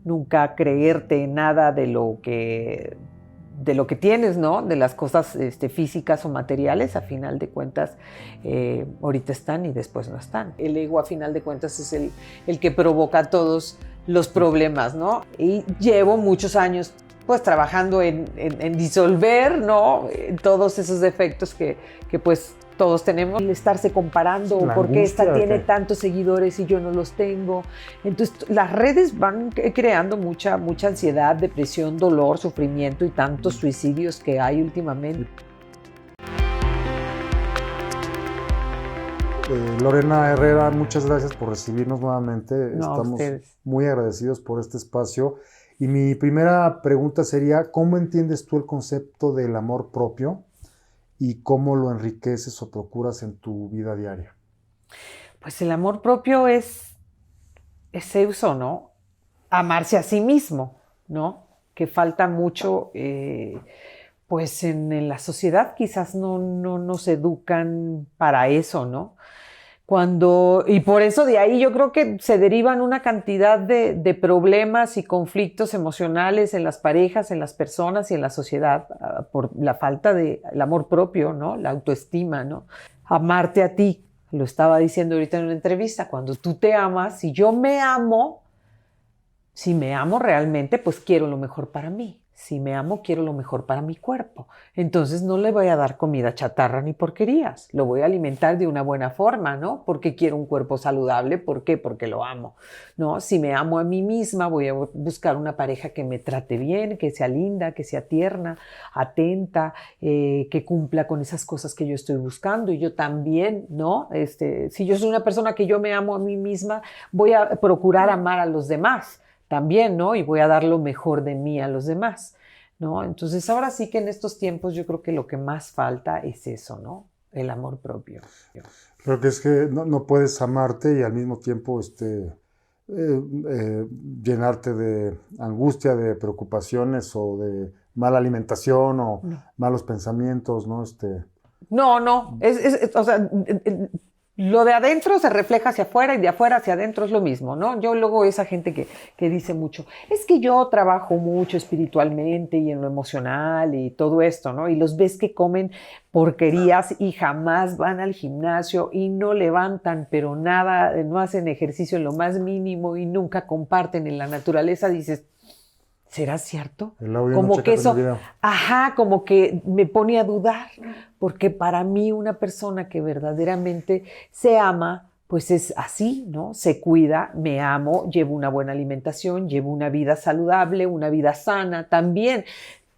nunca creerte nada de lo que tienes, ¿no? De las cosas físicas o materiales, a final de cuentas, ahorita están y después no están. El ego, a final de cuentas, es el que provoca todos los problemas, ¿no? Y llevo muchos años pues trabajando en disolver, ¿no? Todos esos defectos que pues todos tenemos. El estarse comparando, ¿por qué esta tiene tantos seguidores y yo no los tengo? Entonces las redes van creando mucha ansiedad, depresión, dolor, sufrimiento y tantos suicidios que hay últimamente. Lorena Herrera, muchas gracias por recibirnos nuevamente. No, estamos muy agradecidos por este espacio. Y mi primera pregunta sería, ¿cómo entiendes tú el concepto del amor propio y cómo lo enriqueces o procuras en tu vida diaria? Pues el amor propio es eso, ¿no? Amarse a sí mismo, ¿no? Que falta mucho, pues en la sociedad quizás no nos educan para eso, ¿no? Y por eso de ahí yo creo que se derivan una cantidad de problemas y conflictos emocionales en las parejas, en las personas y en la sociedad por la falta del amor propio, ¿no? La autoestima, ¿no? Amarte a ti, lo estaba diciendo ahorita en una entrevista, cuando tú te amas, si me amo realmente, pues quiero lo mejor para mí. Si me amo, quiero lo mejor para mi cuerpo. Entonces no le voy a dar comida chatarra ni porquerías. Lo voy a alimentar de una buena forma, ¿no? Porque quiero un cuerpo saludable. ¿Por qué? Porque lo amo, ¿no? Si me amo a mí misma, voy a buscar una pareja que me trate bien, que sea linda, que sea tierna, atenta, que cumpla con esas cosas que yo estoy buscando. Y yo también, ¿no? Si yo soy una persona que yo me amo a mí misma, voy a procurar amar a los demás también, ¿no? Y voy a dar lo mejor de mí a los demás, ¿no? Entonces, ahora sí que en estos tiempos yo creo que lo que más falta es eso, ¿no? El amor propio. Creo que es que no puedes amarte y al mismo tiempo llenarte de angustia, de preocupaciones o de mala alimentación o malos pensamientos, ¿no? No, o sea, lo de adentro se refleja hacia afuera y de afuera hacia adentro es lo mismo, ¿no? Yo luego esa gente que dice mucho, es que yo trabajo mucho espiritualmente y en lo emocional y todo esto, ¿no? Y los ves que comen porquerías y jamás van al gimnasio y no levantan, pero nada, no hacen ejercicio en lo más mínimo y nunca comparten en la naturaleza, dices, ¿será cierto? Como que eso, como que me pone a dudar, porque para mí una persona que verdaderamente se ama, pues es así, ¿no? Se cuida, me amo, llevo una buena alimentación, llevo una vida saludable, una vida sana también.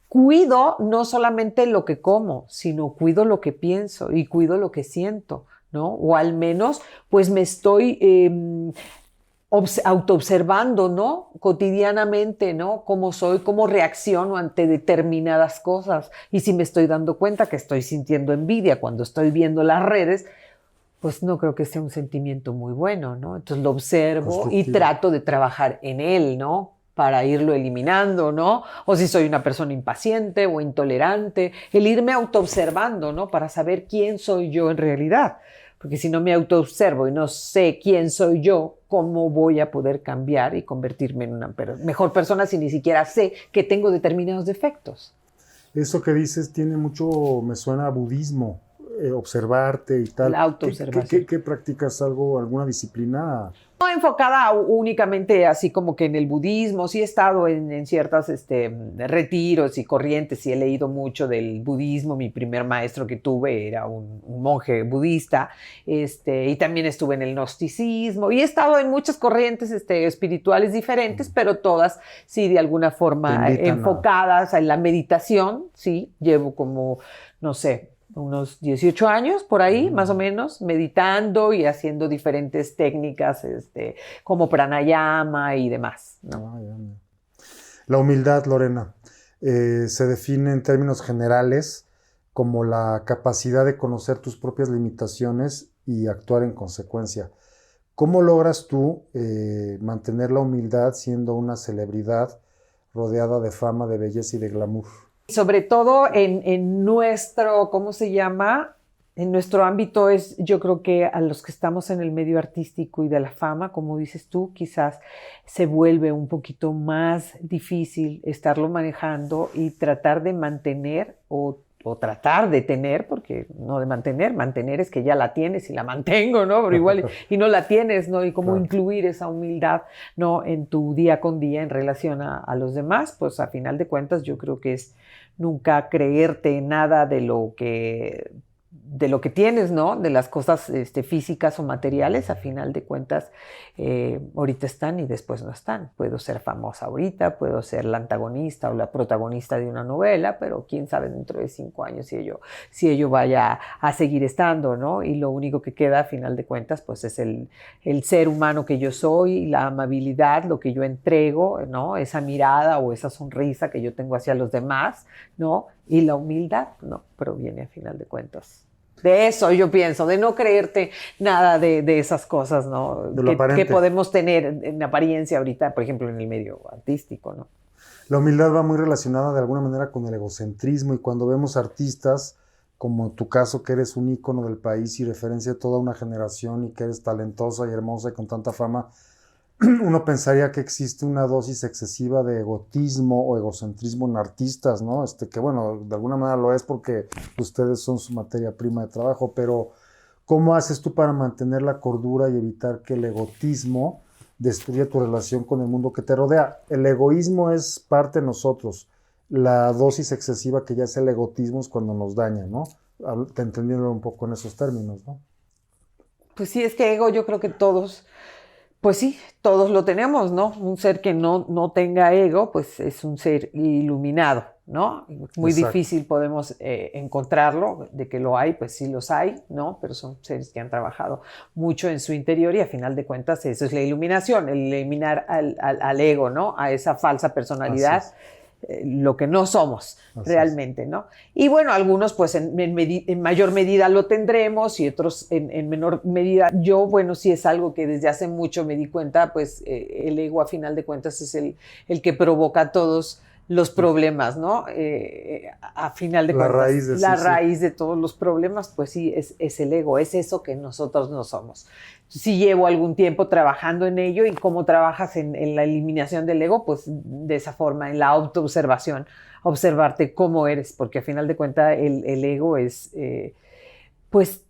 Cuido no solamente lo que como, sino cuido lo que pienso y cuido lo que siento, ¿no? O al menos, pues me estoy autoobservando, ¿no? Cotidianamente, ¿no? Cómo soy, cómo reacciono ante determinadas cosas. Y si me estoy dando cuenta que estoy sintiendo envidia cuando estoy viendo las redes, pues no creo que sea un sentimiento muy bueno, ¿no? Entonces lo observo y trato de trabajar en él, ¿no? Para irlo eliminando, ¿no? O si soy una persona impaciente o intolerante, el irme autoobservando, ¿no? Para saber quién soy yo en realidad. Porque si no me autoobservo y no sé quién soy yo, ¿cómo voy a poder cambiar y convertirme en una mejor persona si ni siquiera sé que tengo determinados defectos? Eso que dices tiene mucho, me suena a budismo, observarte y tal. La autoobservación. ¿Qué practicas alguna disciplina? No enfocada únicamente así como que en el budismo, sí he estado en ciertos retiros y corrientes y he leído mucho del budismo. Mi primer maestro que tuve era un monje budista, y también estuve en el gnosticismo y he estado en muchas corrientes espirituales diferentes, pero todas sí de alguna forma enfocadas en la meditación, sí, llevo como, no sé, unos 18 años por ahí, más o menos, meditando y haciendo diferentes técnicas como pranayama y demás, ¿no? La humildad, Lorena, se define en términos generales como la capacidad de conocer tus propias limitaciones y actuar en consecuencia. ¿Cómo logras tú mantener la humildad siendo una celebridad rodeada de fama, de belleza y de glamour? Sobre todo en nuestro, ¿cómo se llama? En nuestro ámbito yo creo que a los que estamos en el medio artístico y de la fama, como dices tú, quizás se vuelve un poquito más difícil estarlo manejando y tratar de mantener o tratar de tener, porque no de mantener es que ya la tienes y la mantengo, ¿no? Pero igual y no la tienes, ¿no? Y cómo Claro. incluir esa humildad, ¿no? En tu día con día en relación a los demás, pues a final de cuentas yo creo que es nunca creerte nada de lo que tienes, ¿no? De las cosas físicas o materiales, a final de cuentas, ahorita están y después no están. Puedo ser famosa ahorita, puedo ser la antagonista o la protagonista de una novela, pero quién sabe dentro de 5 años si ello vaya a seguir estando, ¿no? Y lo único que queda, a final de cuentas, pues es el ser humano que yo soy, la amabilidad, lo que yo entrego, ¿no? Esa mirada o esa sonrisa que yo tengo hacia los demás, ¿no? Y la humildad, ¿no? Proviene, a final de cuentas, de eso, yo pienso, de no creerte nada de esas cosas, ¿no? De lo Que aparente. podemos tener en apariencia ahorita, por ejemplo, en el medio artístico, ¿no? La humildad va muy relacionada de alguna manera con el egocentrismo, y cuando vemos artistas, como tu caso, que eres un ícono del país y referencia de toda una generación y que eres talentosa y hermosa y con tanta fama, uno pensaría que existe una dosis excesiva de egotismo o egocentrismo en artistas, ¿no? Que bueno, de alguna manera lo es porque ustedes son su materia prima de trabajo, pero ¿cómo haces tú para mantener la cordura y evitar que el egotismo destruya tu relación con el mundo que te rodea? El egoísmo es parte de nosotros. La dosis excesiva que ya es el egotismo es cuando nos daña, ¿no? Te entendiendo un poco en esos términos, ¿no? Pues sí, es que ego yo creo que todos, pues sí, todos lo tenemos, ¿no? Un ser que no tenga ego, pues es un ser iluminado, ¿no? Muy Exacto. difícil podemos encontrarlo, de que lo hay, pues sí los hay, ¿no? Pero son seres que han trabajado mucho en su interior y a final de cuentas eso es la iluminación, el eliminar al ego, ¿no? A esa falsa personalidad. Así Lo que no somos Así realmente, ¿no? Y bueno, algunos pues en mayor medida lo tendremos y otros en menor medida. Yo, bueno, sí es algo que desde hace mucho me di cuenta, pues el ego a final de cuentas es el que provoca todos los problemas, ¿no? A final de La cuentas, raíz de la sí, sí. raíz de todos los problemas, pues sí, es el ego, es eso que nosotros no somos. Sí llevo algún tiempo trabajando en ello y cómo trabajas en la eliminación del ego, pues de esa forma, en la autoobservación, observarte cómo eres, porque a final de cuentas el ego es, pues,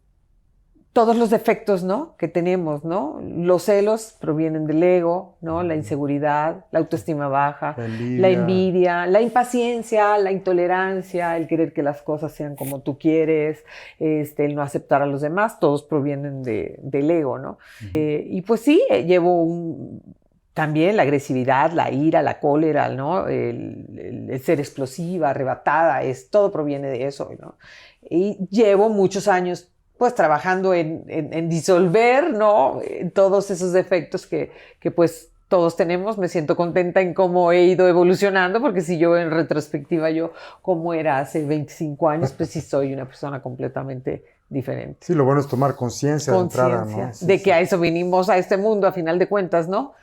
todos los defectos, ¿no? Que tenemos, ¿no? Los celos provienen del ego, ¿no? La inseguridad, la autoestima baja, la envidia, la impaciencia, la intolerancia, el querer que las cosas sean como tú quieres, el no aceptar a los demás, todos provienen del ego, ¿no? Y pues sí, llevo también la agresividad, la ira, la cólera, ¿no? El ser explosiva, arrebatada, todo proviene de eso, ¿no? Y llevo muchos años pues trabajando en disolver, ¿no? Todos esos defectos que pues todos tenemos. Me siento contenta en cómo he ido evolucionando, porque si yo en retrospectiva, yo como era hace 25 años, pues sí soy una persona completamente diferente. Sí, lo bueno es tomar conciencia de entrada, ¿no? Sí, de que a eso vinimos a este mundo, a final de cuentas, ¿no?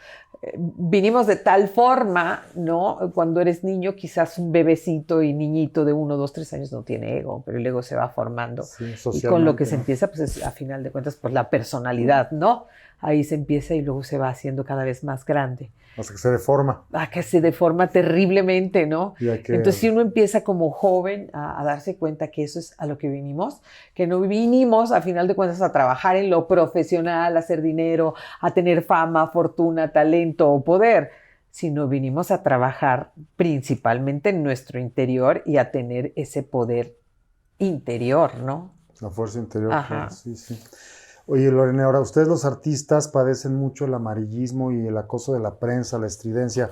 Vinimos de tal forma, ¿no? Cuando eres niño, quizás un bebecito y niñito de 1, 2, 3 años no tiene ego, pero el ego se va formando. Sí, y con lo que se empieza, pues es, a final de cuentas, pues la personalidad, ¿no? Ahí se empieza y luego se va haciendo cada vez más grande. Hasta que se deforma. Que se deforma terriblemente, ¿no? Entonces, si uno empieza como joven a darse cuenta que eso es a lo que vinimos, que no vinimos, a final de cuentas, a trabajar en lo profesional, a hacer dinero, a tener fama, fortuna, talento o poder, sino vinimos a trabajar principalmente en nuestro interior y a tener ese poder interior, ¿no? La fuerza interior. Ajá. Sí, sí. Oye, Lorena, ahora ustedes los artistas padecen mucho el amarillismo y el acoso de la prensa, la estridencia.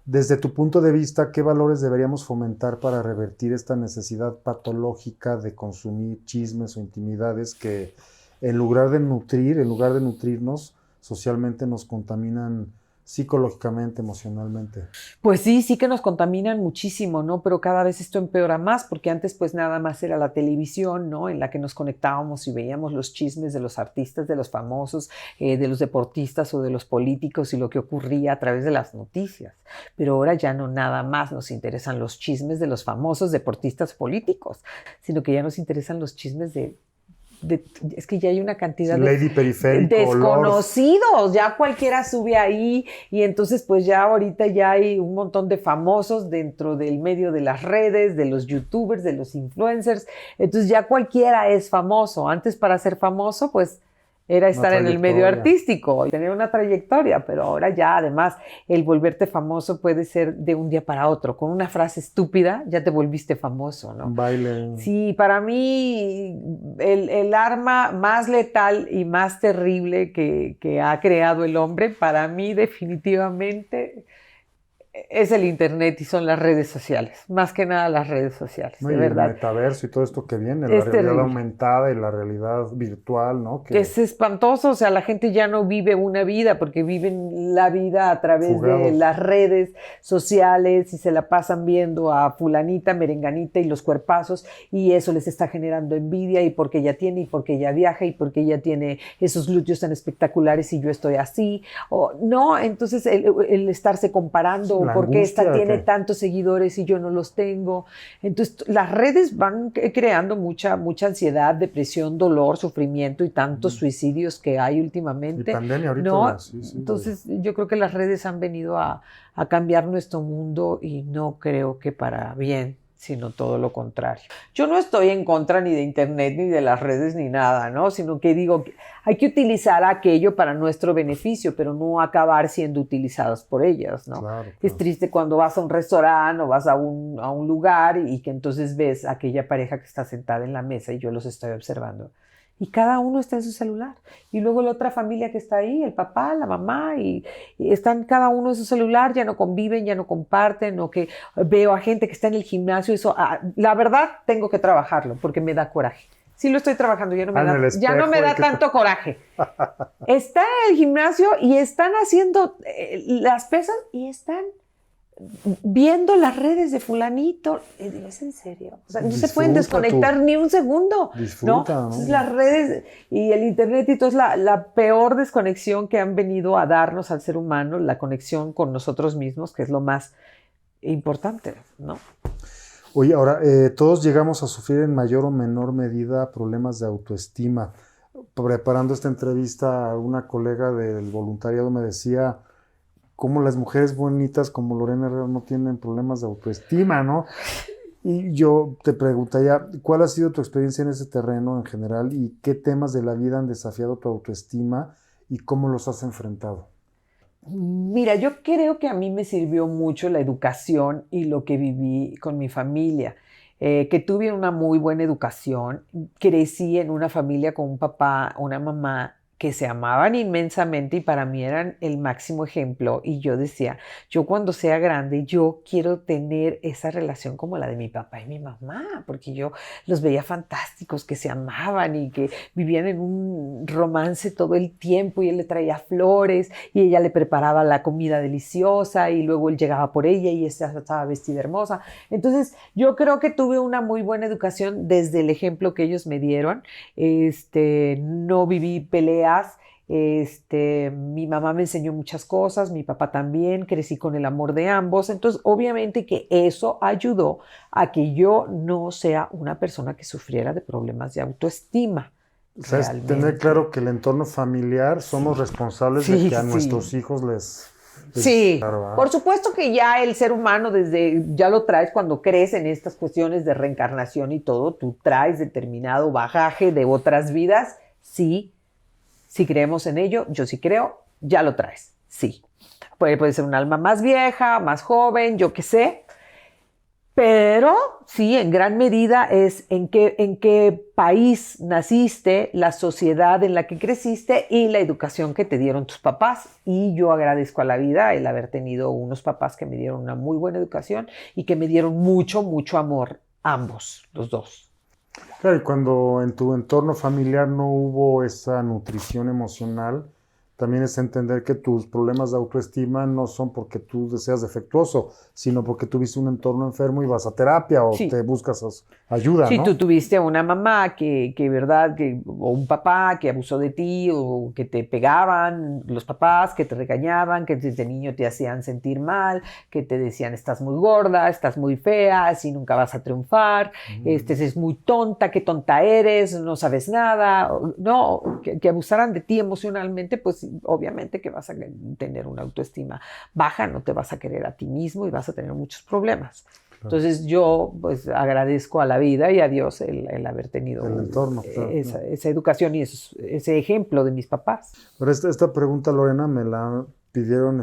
Desde tu punto de vista, ¿qué valores deberíamos fomentar para revertir esta necesidad patológica de consumir chismes o intimidades que en lugar de nutrirnos socialmente, nos contaminan psicológicamente, emocionalmente? Pues sí que nos contaminan muchísimo, ¿no? Pero cada vez esto empeora más, porque antes pues nada más era la televisión, ¿no? En la que nos conectábamos y veíamos los chismes de los artistas, de los famosos, de los deportistas o de los políticos y lo que ocurría a través de las noticias. Pero ahora ya no nada más nos interesan los chismes de los famosos deportistas políticos, sino que ya nos interesan los chismes de es que ya hay una cantidad Lady Periférico, desconocidos, ya cualquiera sube ahí y entonces pues ya ahorita ya hay un montón de famosos dentro del medio de las redes, de los youtubers, de los influencers, entonces ya cualquiera es famoso. Antes para ser famoso pues era estar en el medio artístico y tener una trayectoria, pero ahora ya además el volverte famoso puede ser de un día para otro. Con una frase estúpida ya te volviste famoso, ¿no? Un baile. Sí, para mí el arma más letal y más terrible que ha creado el hombre, para mí definitivamente es el internet y son las redes sociales, más que nada las redes sociales, No, de y verdad. el metaverso y todo esto que viene, la Es realidad terrible. aumentada y la realidad virtual, ¿no? Que es espantoso, o sea, la gente ya no vive una vida porque viven la vida a través Fugados. de las redes sociales y se la pasan viendo a fulanita, merenganita y los cuerpazos y eso les está generando envidia y porque ella tiene y porque ella viaja y porque ella tiene esos glúteos tan espectaculares y yo estoy así, o no, entonces el estarse comparando, La porque esta angustia, tiene ¿qué? tantos seguidores y yo no los tengo. Entonces las redes van creando mucha ansiedad, depresión, dolor, sufrimiento y tantos suicidios que hay últimamente. Y pandemia ahorita. ¿No? Sí, Entonces yo creo que las redes han venido a cambiar nuestro mundo y no creo que para bien, sino todo lo contrario. Yo no estoy en contra ni de internet, ni de las redes, ni nada, ¿no? Sino que digo, hay que utilizar aquello para nuestro beneficio, pero no acabar siendo utilizados por ellas, ¿no? Claro. Es triste cuando vas a un restaurante o vas a un lugar y que entonces ves a aquella pareja que está sentada en la mesa y yo los estoy observando. Y cada uno está en su celular. Y luego la otra familia que está ahí, el papá, la mamá, y están cada uno en su celular, ya no conviven, ya no comparten, o que veo a gente que está en el gimnasio, eso, la verdad, tengo que trabajarlo, porque me da coraje. Sí lo estoy trabajando, ya no me da tanto coraje. Está en el gimnasio y están haciendo las pesas y están viendo las redes de fulanito. Y digo, ¿es en serio? O sea, no se pueden desconectar ni un segundo. Disfruta, ¿no? Entonces, las redes y el internet y todo es la peor desconexión que han venido a darnos al ser humano, la conexión con nosotros mismos, que es lo más importante, ¿no? Oye, ahora, todos llegamos a sufrir en mayor o menor medida problemas de autoestima. Preparando esta entrevista, una colega del voluntariado me decía cómo las mujeres bonitas como Lorena Herrera no tienen problemas de autoestima, ¿no? Y yo te preguntaría, ¿cuál ha sido tu experiencia en ese terreno en general y qué temas de la vida han desafiado tu autoestima y cómo los has enfrentado? Mira, yo creo que a mí me sirvió mucho la educación y lo que viví con mi familia, que tuve una muy buena educación, crecí en una familia con un papá, una mamá que se amaban inmensamente y para mí eran el máximo ejemplo y yo decía, yo cuando sea grande yo quiero tener esa relación como la de mi papá y mi mamá, porque yo los veía fantásticos, que se amaban y que vivían en un romance todo el tiempo y él le traía flores y ella le preparaba la comida deliciosa y luego él llegaba por ella y ella estaba vestida hermosa. Entonces yo creo que tuve una muy buena educación desde el ejemplo que ellos me dieron. No viví peleas. Mi mamá me enseñó muchas cosas, mi papá también, crecí con el amor de ambos, entonces obviamente que eso ayudó a que yo no sea una persona que sufriera de problemas de autoestima. O sea, es tener claro que el entorno familiar somos responsables de que a nuestros hijos les... Sí, por supuesto que ya el ser humano ya lo traes cuando crees en estas cuestiones de reencarnación y todo, tú traes determinado bagaje de otras vidas, sí. Si creemos en ello, yo sí creo, ya lo traes, sí. Puede ser un alma más vieja, más joven, yo qué sé. Pero sí, en gran medida es en qué país naciste, la sociedad en la que creciste y la educación que te dieron tus papás. Y yo agradezco a la vida el haber tenido unos papás que me dieron una muy buena educación y que me dieron mucho, mucho amor, ambos, los dos. Claro, y cuando en tu entorno familiar no hubo esa nutrición emocional, también es entender que tus problemas de autoestima no son porque tú seas defectuoso, sino porque tuviste un entorno enfermo y vas a terapia o Sí. te buscas ayuda, Si ¿no? tú tuviste a una mamá ¿verdad? O un papá que abusó de ti, o que te pegaban, los papás que te regañaban, que desde niño te hacían sentir mal, que te decían estás muy gorda, estás muy fea, así nunca vas a triunfar, es muy tonta, qué tonta eres, no sabes nada, no, que abusaran de ti emocionalmente, pues obviamente que vas a tener una autoestima baja, no te vas a querer a ti mismo y vas a tener muchos problemas. Entonces yo pues agradezco a la vida y a Dios el haber tenido El entorno, claro. esa educación y ese ejemplo de mis papás. Pero esta pregunta, Lorena, me la pidieron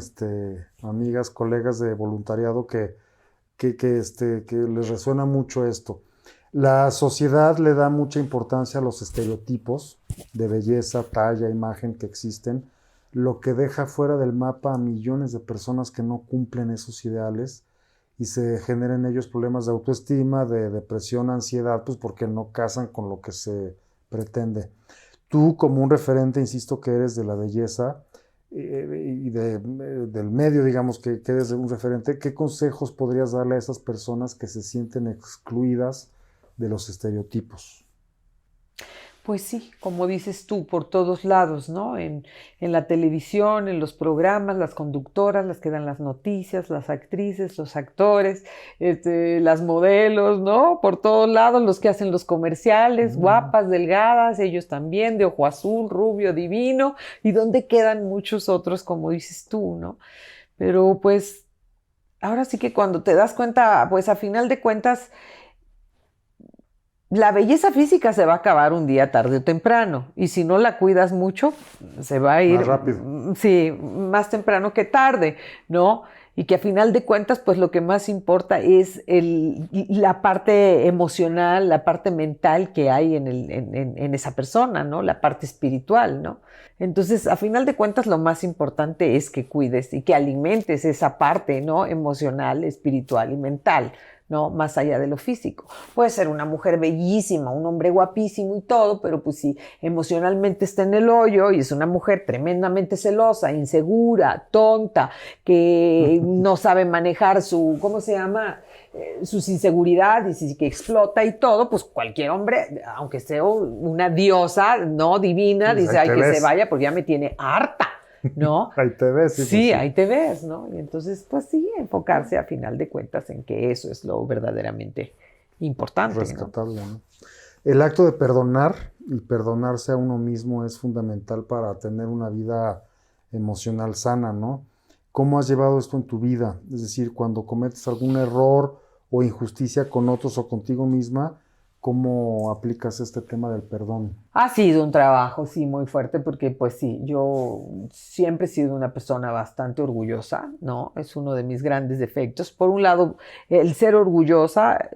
amigas, colegas de voluntariado que les resuena mucho esto. La sociedad le da mucha importancia a los estereotipos de belleza, talla, imagen que existen, lo que deja fuera del mapa a millones de personas que no cumplen esos ideales y se generan en ellos problemas de autoestima, de depresión, ansiedad, pues porque no casan con lo que se pretende. Tú, como un referente, insisto que eres de la belleza y del medio, digamos que eres un referente, ¿qué consejos podrías darle a esas personas que se sienten excluidas de los estereotipos? Pues sí, como dices tú, por todos lados, ¿no? En la televisión, en los programas, las conductoras, las que dan las noticias, las actrices, los actores, las modelos, ¿no? Por todos lados, los que hacen los comerciales, guapas, delgadas, ellos también, de ojo azul, rubio, divino, y donde quedan muchos otros, como dices tú, ¿no? Pero pues, ahora sí que cuando te das cuenta, pues a final de cuentas, la belleza física se va a acabar un día tarde o temprano, y si no la cuidas mucho, se va a ir más rápido. Sí, más temprano que tarde, ¿no? Y que a final de cuentas, pues lo que más importa es la parte emocional, la parte mental que hay en esa persona, ¿no? La parte espiritual, ¿no? Entonces, a final de cuentas, lo más importante es que cuides y que alimentes esa parte, ¿no? Emocional, espiritual y mental, ¿no? Más allá de lo físico. Puede ser una mujer bellísima, un hombre guapísimo y todo, pero pues si emocionalmente está en el hoyo y es una mujer tremendamente celosa, insegura, tonta, que no sabe manejar ¿cómo se llama? Sus inseguridades y que explota y todo, pues cualquier hombre, aunque sea una diosa, ¿no? Divina, Pues dice, ay, que ves. se vaya porque ya me tiene harta, ¿no? Ahí te ves. Sí, pues, ahí te ves, ¿no? Y entonces, pues sí, enfocarse a final de cuentas en que eso es lo verdaderamente importante. Rescatable, ¿no? El acto de perdonar y perdonarse a uno mismo es fundamental para tener una vida emocional sana, ¿no? ¿Cómo has llevado esto en tu vida? Es decir, cuando cometes algún error o injusticia con otros o contigo misma, ¿cómo aplicas este tema del perdón? Ha sido un trabajo, sí, muy fuerte, porque pues sí, yo siempre he sido una persona bastante orgullosa, ¿no? Es uno de mis grandes defectos. Por un lado, el ser orgullosa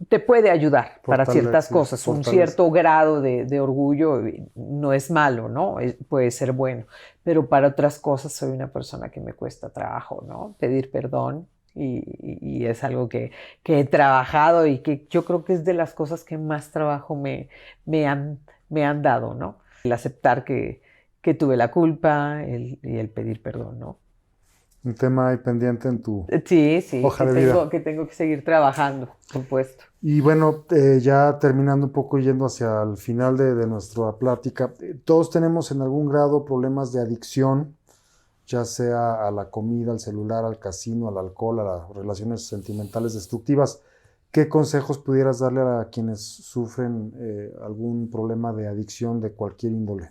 te puede ayudar para ciertas cosas. Un cierto grado de orgullo no es malo, ¿no? Puede ser bueno. Pero para otras cosas soy una persona que me cuesta trabajo, ¿no? Pedir perdón. Y es algo que he trabajado y que yo creo que es de las cosas que más trabajo me han dado, ¿no? El aceptar que tuve la culpa y el pedir perdón, ¿no? Un tema ahí pendiente en tu Sí, hoja de vida. que tengo que seguir trabajando, por supuesto. Y bueno, ya terminando un poco, yendo hacia el final de nuestra plática, todos tenemos en algún grado problemas de adicción, ya sea a la comida, al celular, al casino, al alcohol, a las relaciones sentimentales destructivas. ¿Qué consejos pudieras darle a quienes sufren algún problema de adicción de cualquier índole?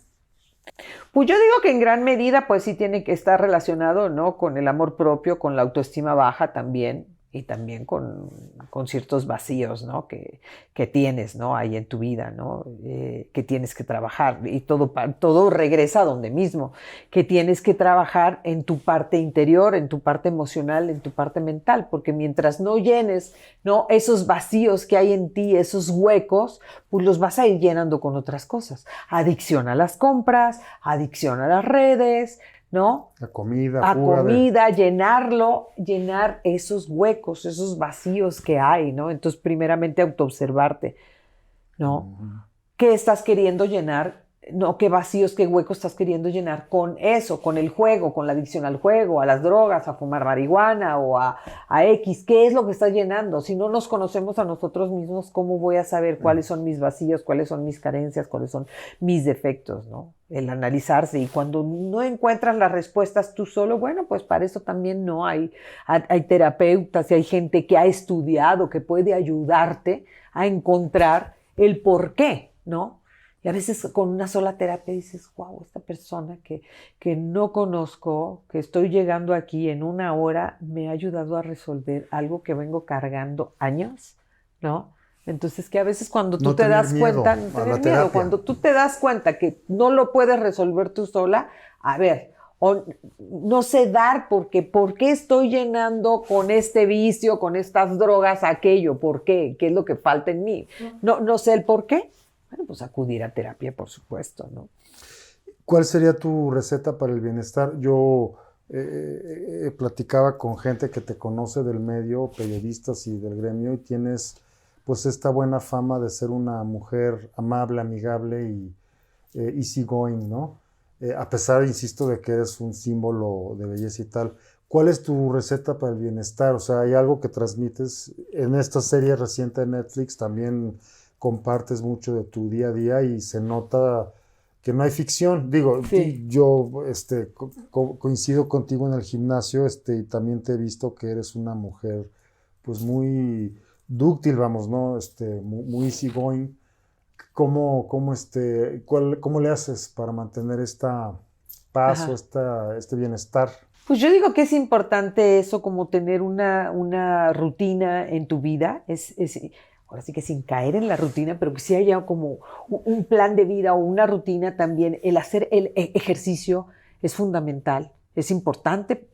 Pues yo digo que en gran medida, pues sí tiene que estar relacionado, ¿no? Con el amor propio, con la autoestima baja también, y también con ciertos vacíos, ¿no? Que tienes, ¿no? Ahí en tu vida, ¿no? Que tienes que trabajar, y todo regresa a donde mismo, que tienes que trabajar en tu parte interior, en tu parte emocional, en tu parte mental, porque mientras no llenes, ¿no? Esos vacíos que hay en ti, esos huecos, pues los vas a ir llenando con otras cosas. Adicción a las compras, adicción a las redes, ¿no? La comida, llenar esos huecos, esos vacíos que hay, ¿no? Entonces, primeramente, autoobservarte, ¿no? ¿Qué estás queriendo llenar No, qué vacíos, qué huecos estás queriendo llenar con eso, con el juego, con la adicción al juego, a las drogas, a fumar marihuana o a X. ¿Qué es lo que estás llenando? Si no nos conocemos a nosotros mismos, ¿cómo voy a saber cuáles son mis vacíos, cuáles son mis carencias, cuáles son mis defectos, ¿no? El analizarse. Y cuando no encuentras las respuestas tú solo, bueno, pues para eso también no hay terapeutas y hay gente que ha estudiado, que puede ayudarte a encontrar el por qué, ¿no? Y a veces con una sola terapia dices, wow, esta persona que no conozco, que estoy llegando aquí en una hora, me ha ayudado a resolver algo que vengo cargando años, ¿no? Entonces que a veces cuando tú te das cuenta, no tener miedo, cuando tú te das cuenta que no lo puedes resolver tú sola, a ver, o no sé dar ¿por qué estoy llenando con este vicio, con estas drogas, aquello? ¿Por qué? ¿Qué es lo que falta en mí? No sé el por qué. Bueno, pues acudir a terapia, por supuesto, ¿no? ¿Cuál sería tu receta para el bienestar? Yo platicaba con gente que te conoce del medio, periodistas y del gremio, y tienes pues esta buena fama de ser una mujer amable, amigable y easygoing, ¿no? A pesar, insisto, de que eres un símbolo de belleza y tal. ¿Cuál es tu receta para el bienestar? O sea, ¿hay algo que transmites? En esta serie reciente de Netflix también compartes mucho de tu día a día y se nota que no hay ficción. Digo, sí. Yo coincido contigo en el gimnasio y también te he visto que eres una mujer pues muy dúctil, vamos, ¿no? Muy easygoing. ¿Cómo le haces para mantener esta paz o este bienestar? Pues yo digo que es importante eso, como tener una rutina en tu vida. Ahora sí que sin caer en la rutina, pero que sí haya como un plan de vida o una rutina también. El hacer el ejercicio es fundamental, es importante.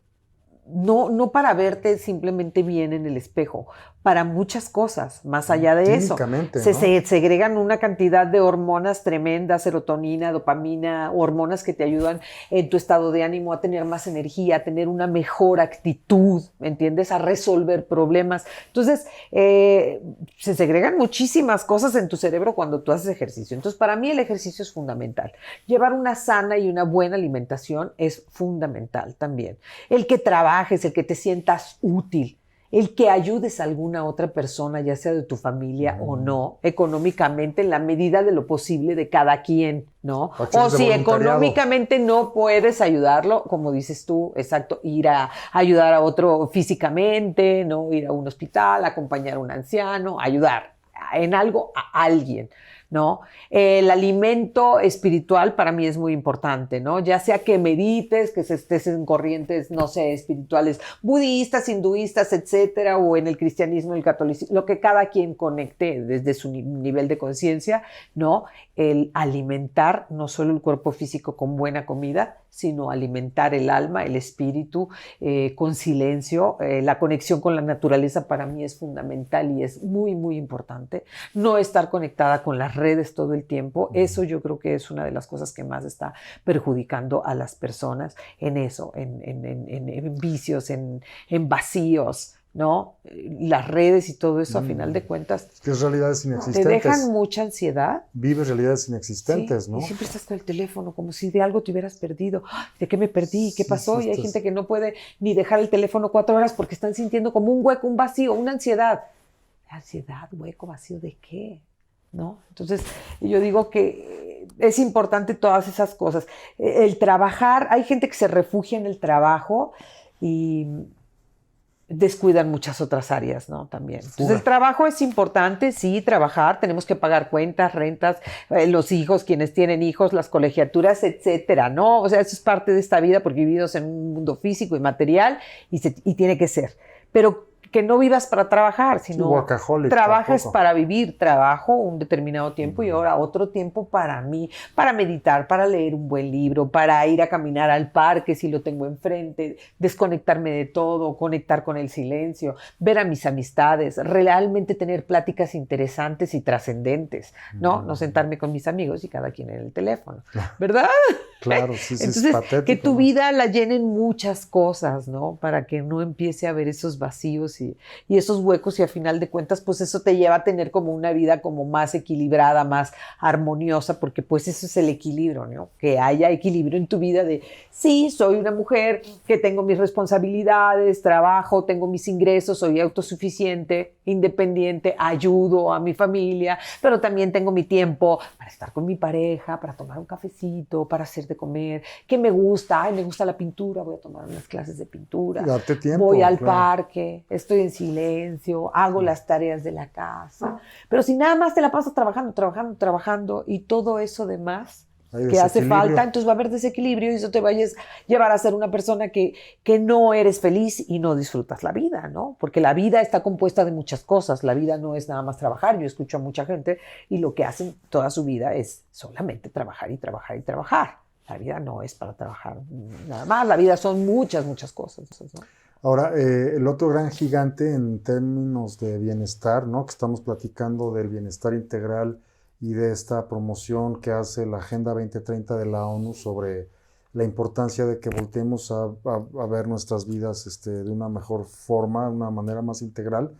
No para verte simplemente bien en el espejo, para muchas cosas, más allá de eso. Se segregan una cantidad de hormonas tremendas, serotonina, dopamina, hormonas que te ayudan en tu estado de ánimo a tener más energía, a tener una mejor actitud, ¿me entiendes? A resolver problemas. Entonces, se segregan muchísimas cosas en tu cerebro cuando tú haces ejercicio. Entonces, para mí el ejercicio es fundamental. Llevar una sana y una buena alimentación es fundamental también. El que trabajes, el que te sientas útil, el que ayudes a alguna otra persona, ya sea de tu familia o no, económicamente, en la medida de lo posible de cada quien, ¿no? O si económicamente no puedes ayudarlo, como dices tú, exacto, ir a ayudar a otro físicamente, ¿no? Ir a un hospital, acompañar a un anciano, ayudar en algo a alguien, ¿no? El alimento espiritual para mí es muy importante, ¿no? Ya sea que medites, que estés en corrientes, no sé, espirituales, budistas, hinduistas, etcétera, o en el cristianismo, el catolicismo, lo que cada quien conecte desde su nivel de conciencia, ¿no? El alimentar no solo el cuerpo físico con buena comida, sino alimentar el alma, el espíritu, con silencio. La conexión con la naturaleza para mí es fundamental y es muy, muy importante. No estar conectada con las redes todo el tiempo, eso yo creo que es una de las cosas que más está perjudicando a las personas en eso, en vicios, en vacíos, ¿no? Las redes y todo eso, a final de cuentas, que es realidades inexistentes. Te dejan mucha ansiedad. Vives realidades inexistentes, sí, ¿no? Y siempre estás con el teléfono, como si de algo te hubieras perdido. ¿De qué me perdí? ¿Qué pasó? Y hay gente que no puede ni dejar el teléfono 4 horas porque están sintiendo como un hueco, un vacío, una ansiedad. ¿Ansiedad, hueco, vacío de qué? ¿No? Entonces, yo digo que es importante todas esas cosas. El trabajar, hay gente que se refugia en el trabajo y descuidan muchas otras áreas, ¿no? También. Entonces, el trabajo es importante, sí, trabajar, tenemos que pagar cuentas, rentas, los hijos, quienes tienen hijos, las colegiaturas, etcétera, ¿no? O sea, eso es parte de esta vida porque vivimos en un mundo físico y material y tiene que ser. Pero que no vivas para trabajar, sino trabajes para vivir. Trabajo un determinado tiempo y ahora otro tiempo para mí, para meditar, para leer un buen libro, para ir a caminar al parque si lo tengo enfrente, desconectarme de todo, conectar con el silencio, ver a mis amistades, realmente tener pláticas interesantes y trascendentes, ¿no? No sentarme con mis amigos y cada quien en el teléfono, ¿verdad? Claro, sí, Entonces, es patético, que tu vida la llenen muchas cosas, ¿no? Para que no empiece a haber esos vacíos y esos huecos y a final de cuentas pues eso te lleva a tener como una vida como más equilibrada, más armoniosa, porque pues eso es el equilibrio, ¿no? Que haya equilibrio en tu vida de, sí, soy una mujer que tengo mis responsabilidades, trabajo, tengo mis ingresos, soy autosuficiente, independiente, ayudo a mi familia, pero también tengo mi tiempo para estar con mi pareja, para tomar un cafecito, para hacer de comer, que me gusta, ay, me gusta la pintura, voy a tomar unas clases de pintura, darte tiempo, voy al claro. parque, estoy en silencio, hago las tareas de la casa, pero si nada más te la pasas trabajando y todo eso de más que hace falta, entonces va a haber desequilibrio y eso te va a llevar a ser una persona que no eres feliz y no disfrutas la vida, ¿no? Porque la vida está compuesta de muchas cosas, la vida no es nada más trabajar. Yo escucho a mucha gente y lo que hacen toda su vida es solamente trabajar y trabajar y trabajar. La vida no es para trabajar nada más, la vida son muchas cosas, ¿no? Ahora, el otro gran gigante en términos de bienestar, ¿no? Que estamos platicando del bienestar integral y de esta promoción que hace la Agenda 2030 de la ONU sobre la importancia de que volteemos a ver nuestras vidas de una mejor forma, de una manera más integral.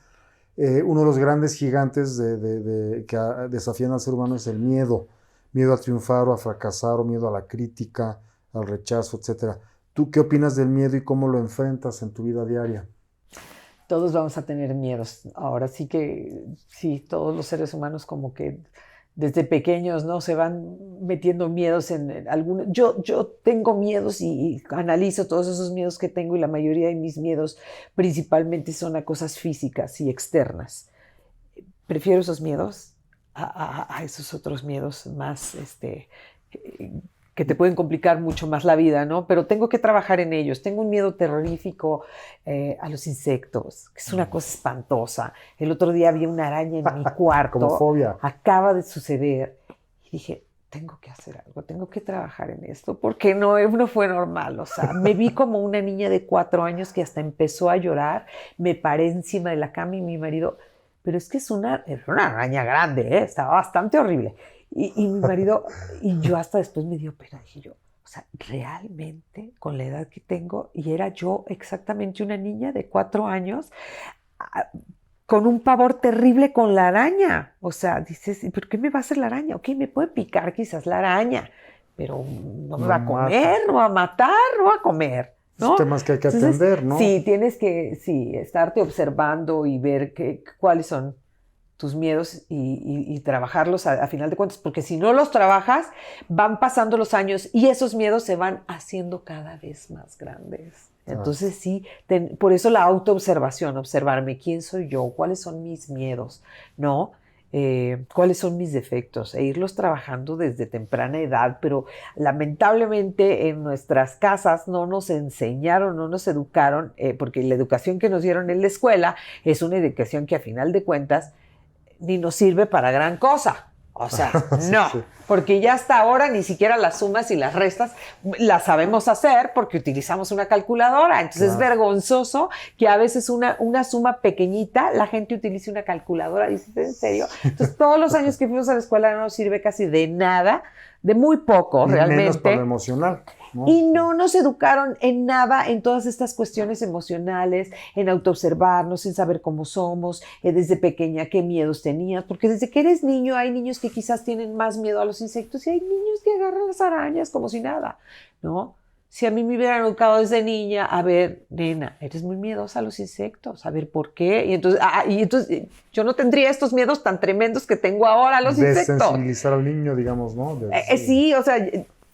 Uno de los grandes gigantes que desafían al ser humano es el miedo. Miedo a triunfar o a fracasar, o miedo a la crítica, al rechazo, etc. ¿Tú qué opinas del miedo y cómo lo enfrentas en tu vida diaria? Todos vamos a tener miedos. Ahora sí que, sí, todos los seres humanos como que desde pequeños, ¿no? Se van metiendo miedos en algunos. Yo tengo miedos y analizo todos esos miedos que tengo y la mayoría de mis miedos principalmente son a cosas físicas y externas. Prefiero esos miedos a esos otros miedos más, que te pueden complicar mucho más la vida, ¿no? Pero tengo que trabajar en ellos. Tengo un miedo terrorífico a los insectos, que es una cosa espantosa. El otro día había una araña en mi cuarto. Como fobia. Acaba de suceder. Y dije, tengo que hacer algo, tengo que trabajar en esto, porque no fue normal. O sea, me vi como una niña de 4 años que hasta empezó a llorar. Me paré encima de la cama y mi marido, pero es que es una araña grande, ¿eh? Estaba bastante horrible. Y mi marido, y yo hasta después me dio pena, dije yo, o sea, realmente con la edad que tengo, y era yo exactamente una niña de 4 años, con un pavor terrible con la araña. O sea, dices, ¿por qué me va a hacer la araña? Ok, me puede picar quizás la araña, pero no me va a comer, no va a matar, no va a comer, ¿no? Son temas que hay que atender, ¿no? Sí, tienes que estarte observando y ver cuáles son tus miedos y trabajarlos a final de cuentas, porque si no los trabajas, van pasando los años y esos miedos se van haciendo cada vez más grandes. Entonces sí, por eso la autoobservación, observarme quién soy yo, cuáles son mis miedos, ¿no? Cuáles son mis defectos e irlos trabajando desde temprana edad, pero lamentablemente en nuestras casas no nos enseñaron, no nos educaron, porque la educación que nos dieron en la escuela es una educación que a final de cuentas ni nos sirve para gran cosa. O sea, no, sí. Porque ya hasta ahora ni siquiera las sumas y las restas las sabemos hacer porque utilizamos una calculadora. Entonces es vergonzoso que a veces una suma pequeñita la gente utilice una calculadora. ¿Dices, en serio? Entonces todos los años que fuimos a la escuela no nos sirve casi de nada, de muy poco, y realmente. Menos para lo emocional, ¿no? Y no nos educaron en nada en todas estas cuestiones emocionales, en autoobservarnos, en saber cómo somos, desde pequeña qué miedos tenías, porque desde que eres niño hay niños que quizás tienen más miedo a los insectos y hay niños que agarran las arañas como si nada, ¿no? Si a mí me hubieran educado desde niña, a ver, nena, eres muy miedosa a los insectos, a ver por qué. Y entonces yo no tendría estos miedos tan tremendos que tengo ahora a los insectos. Desensibilizar al niño, digamos, ¿no? Sí, o sea,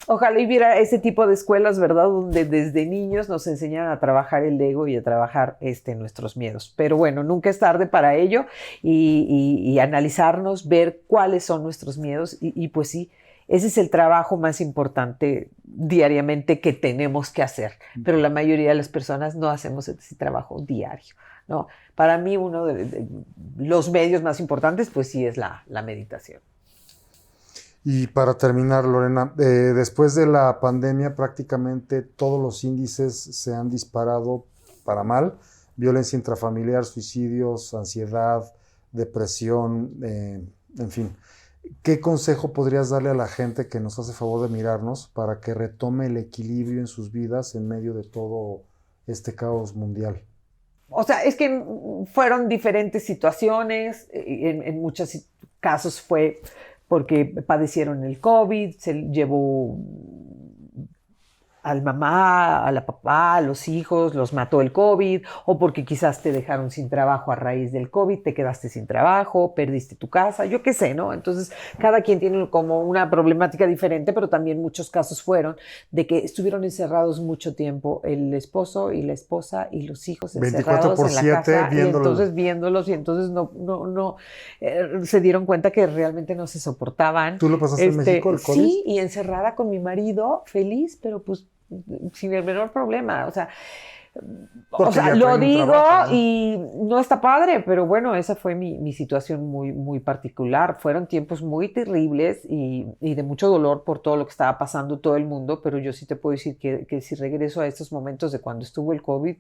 ojalá hubiera ese tipo de escuelas, ¿verdad? Donde desde niños nos enseñan a trabajar el ego y a trabajar nuestros miedos. Pero bueno, nunca es tarde para ello y analizarnos, ver cuáles son nuestros miedos y pues sí, ese es el trabajo más importante diariamente que tenemos que hacer, pero la mayoría de las personas no hacemos ese trabajo diario, ¿no? Para mí uno de los medios más importantes pues sí es la meditación. Y para terminar, Lorena, después de la pandemia prácticamente todos los índices se han disparado para mal, violencia intrafamiliar, suicidios, ansiedad, depresión, en fin. ¿Qué consejo podrías darle a la gente que nos hace favor de mirarnos para que retome el equilibrio en sus vidas en medio de todo este caos mundial? o sea, es que fueron diferentes situaciones, en muchos casos fue porque padecieron el COVID, se llevó al mamá, a la papá, a los hijos, los mató el COVID, o porque quizás te dejaron sin trabajo a raíz del COVID, te quedaste sin trabajo, perdiste tu casa, yo qué sé, ¿no? Entonces, cada quien tiene como una problemática diferente, pero también muchos casos fueron de que estuvieron encerrados mucho tiempo el esposo y la esposa y los hijos encerrados en la casa, y entonces viéndolos, y entonces no se dieron cuenta que realmente no se soportaban. ¿Tú lo pasaste en México, el COVID? Sí, y encerrada con mi marido, feliz, pero pues sin el menor problema, o sea, lo digo trabajo, ¿no? Y no está padre, pero bueno, esa fue mi situación muy particular. Fueron tiempos muy terribles y de mucho dolor por todo lo que estaba pasando todo el mundo, pero yo sí te puedo decir que si regreso a estos momentos de cuando estuvo el COVID,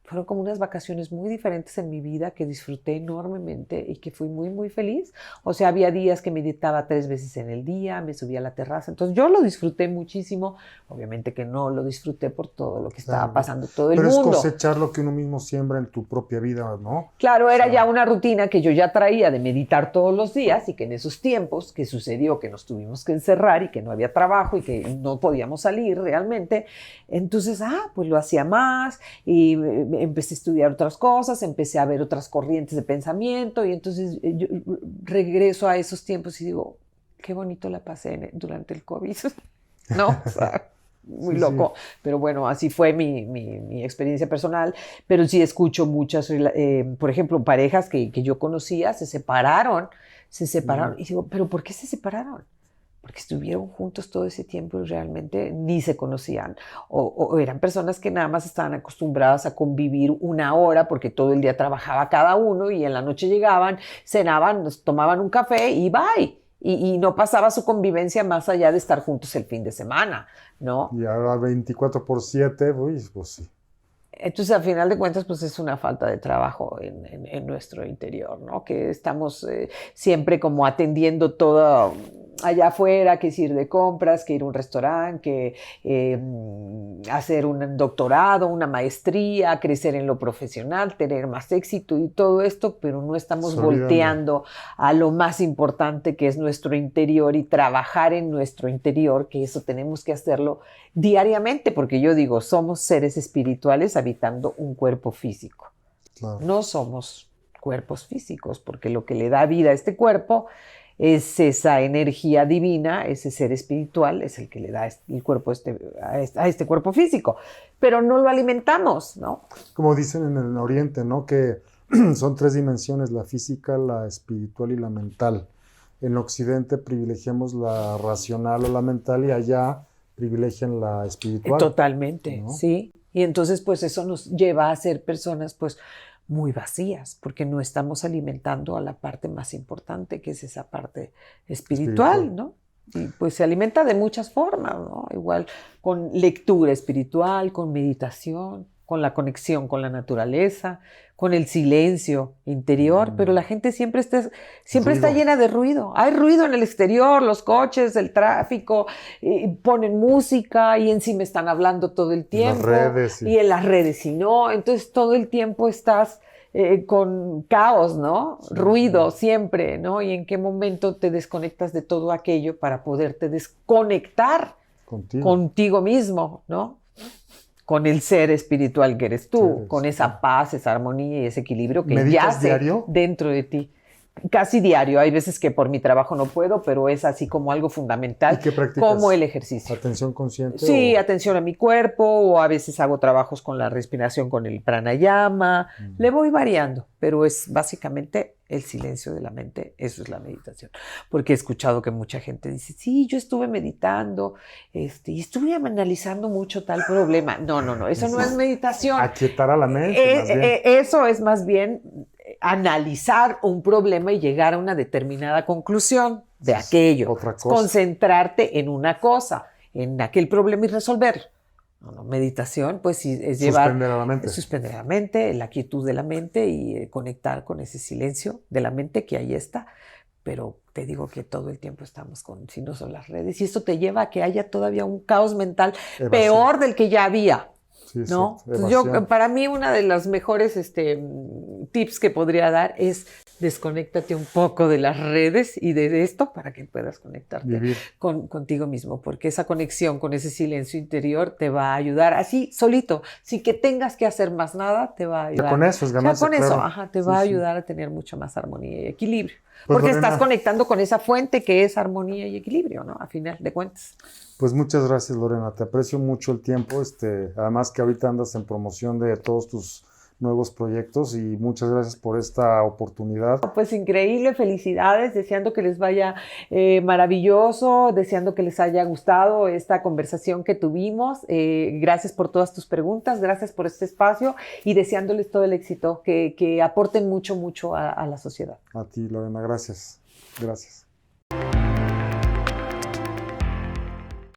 fueron como unas vacaciones muy diferentes en mi vida que disfruté enormemente y que fui muy feliz. O sea, había días que meditaba 3 veces en el día, me subía a la terraza. Entonces yo lo disfruté muchísimo. Obviamente que no lo disfruté por todo lo que estaba pasando todo el mundo. Pero es cosechar lo que uno mismo siembra en tu propia vida, ¿no? Claro, era ya una rutina que yo ya traía de meditar todos los días y que en esos tiempos que sucedió que nos tuvimos que encerrar y que no había trabajo y que no podíamos salir realmente, entonces, pues lo hacía más y empecé a estudiar otras cosas, empecé a ver otras corrientes de pensamiento y entonces yo regreso a esos tiempos y digo, qué bonito la pasé durante el COVID, ¿no? O sea, muy loco, sí. Pero bueno, así fue mi experiencia personal, pero sí escucho muchas, por ejemplo, parejas que yo conocía se separaron y digo, ¿pero por qué se separaron? Porque estuvieron juntos todo ese tiempo y realmente ni se conocían. O eran personas que nada más estaban acostumbradas a convivir 1 hora porque todo el día trabajaba cada uno y en la noche llegaban, cenaban, tomaban un café y bye. Y no pasaba su convivencia más allá de estar juntos el fin de semana, ¿no? Y ahora 24/7, pues sí. Entonces, al final de cuentas, pues es una falta de trabajo en nuestro interior, ¿no? Que estamos siempre como atendiendo todo allá afuera, que es ir de compras, que ir a un restaurante, que hacer un doctorado, una maestría, crecer en lo profesional, tener más éxito y todo esto, pero no estamos volteando a lo más importante que es nuestro interior y trabajar en nuestro interior, que eso tenemos que hacerlo diariamente, porque yo digo, somos seres espirituales habitando un cuerpo físico. Claro. No somos cuerpos físicos, porque lo que le da vida a este cuerpo es esa energía divina, ese ser espiritual, es el que le da el cuerpo a este cuerpo físico. Pero no lo alimentamos, ¿no? Como dicen en el Oriente, ¿no? Que son 3 dimensiones, la física, la espiritual y la mental. En Occidente privilegiamos la racional o la mental y allá privilegian la espiritual. Totalmente, ¿no? Sí. Y entonces, pues eso nos lleva a ser personas, pues, muy vacías, porque no estamos alimentando a la parte más importante, que es esa parte espiritual, ¿no? Y pues se alimenta de muchas formas, ¿no? Igual con lectura espiritual, con meditación, con la conexión con la naturaleza, con el silencio interior, pero la gente siempre está llena de ruido. Hay ruido en el exterior, los coches, el tráfico, ponen música y encima están hablando todo el tiempo. Las redes, y en las redes, y no. Entonces todo el tiempo estás con caos, ¿no? Sí, ruido siempre, ¿no? Y en qué momento te desconectas de todo aquello para poderte desconectar contigo mismo, ¿no? Con el ser espiritual que eres tú, con esa paz, esa armonía y ese equilibrio que yace diario dentro de ti. Casi diario, hay veces que por mi trabajo no puedo, pero es así como algo fundamental. ¿Y qué practicas? Como el ejercicio. ¿Atención consciente? Sí, atención a mi cuerpo, o a veces hago trabajos con la respiración, con el pranayama, le voy variando, pero es básicamente el silencio de la mente, eso es la meditación. Porque he escuchado que mucha gente dice, sí, yo estuve meditando y estuve analizando mucho tal problema. No, eso no es meditación. Aquietar a la mente, eso es más bien analizar un problema y llegar a una determinada conclusión de aquello. Otra cosa. Concentrarte en una cosa, en aquel problema y resolverlo. No, meditación, pues sí, es suspender la mente, la quietud de la mente y conectar con ese silencio de la mente que ahí está. Pero te digo que todo el tiempo estamos si no son las redes, y esto te lleva a que haya todavía un caos mental peor del que ya había. Sí, ¿no? exacto. Entonces, Evasión. para mí una de las mejores tips que podría dar es desconéctate un poco de las redes y de esto para que puedas conectarte Vivir. contigo mismo, porque esa conexión con ese silencio interior te va a ayudar así solito, sin que tengas que hacer más nada, te va a Ya ayudar. con eso es O sea, ganancia, con eso, claro. ajá, te Sí, va a sí. ayudar a tener mucho más armonía y equilibrio, Pues, porque estás Lorena, conectando con esa fuente que es armonía y equilibrio, ¿no? A final de cuentas. pues muchas gracias, Lorena. Te aprecio mucho el tiempo. Además que ahorita andas en promoción de todos tus nuevos proyectos y muchas gracias por esta oportunidad. Pues increíble, felicidades, deseando que les vaya maravilloso, deseando que les haya gustado esta conversación que tuvimos. Gracias por todas tus preguntas, gracias por este espacio y deseándoles todo el éxito, que aporten mucho, mucho a la sociedad. A ti, Lorena, gracias. Gracias.